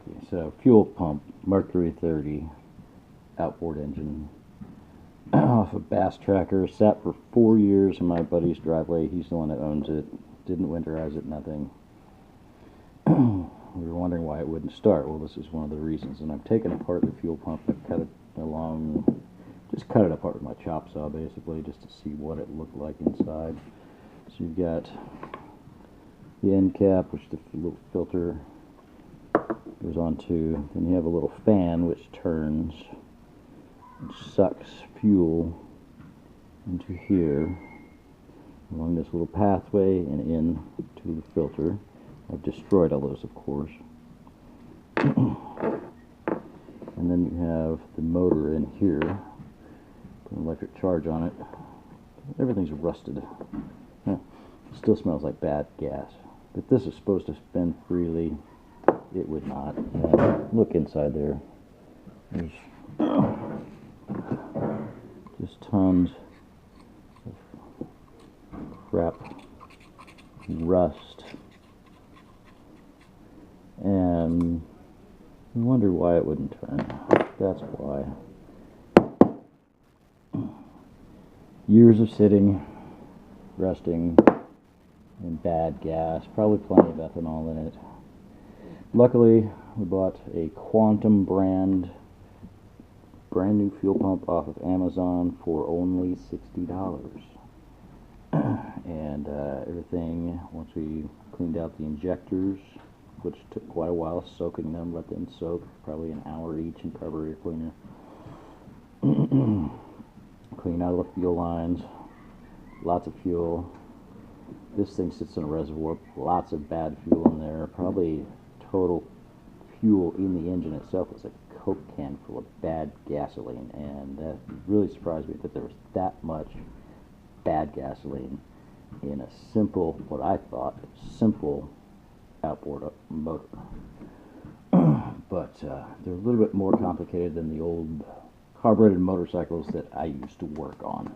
exactly. So fuel pump, Mercury 30, outboard engine, off a Bass Tracker. Sat for 4 years in my buddy's driveway. He's the one that owns it. Didn't winterize it, nothing. We were wondering why it wouldn't start. Well, this is one of the reasons. And I've taken apart the fuel pump. I've cut it along, just cut it apart with my chop saw, basically, just to see what it looked like inside. So you've got the end cap, which the little filter goes onto. Then you have a little fan which turns and sucks fuel into here along this little pathway and in to the filter. I've destroyed all those, of course. And then you have the motor in here. Put an electric charge on it. Everything's rusted. It still smells like bad gas. But this is supposed to spin freely. It would not. And look inside there. There's just tons of crap, rust, and I wonder why it wouldn't turn. That's why. Years of sitting, rusting, and bad gas. Probably plenty of ethanol in it. Luckily, we bought a Quantum brand new fuel pump off of Amazon for only $60. And everything, once we cleaned out the injectors, which took quite a while soaking them, let them soak, probably an hour each in carburetor cleaner. Clean out all the fuel lines, lots of fuel. This thing sits in a reservoir, lots of bad fuel in there, probably total fuel in the engine itself is a Coke can full of bad gasoline, and that really surprised me that there was that much bad gasoline in a simple, what I thought, simple outboard motor. But they're a little bit more complicated than the old carbureted motorcycles that I used to work on.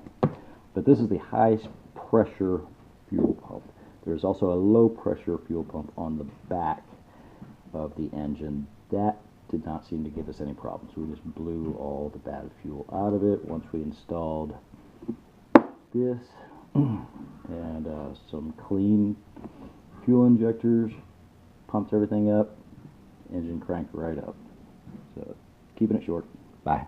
But this is the high pressure fuel pump. There's also a low pressure fuel pump on the back of the engine. That did not seem to give us any problems. We just blew all the bad fuel out of it once we installed this and some clean fuel injectors, pumped everything up, engine cranked right up. So keeping it short. Bye.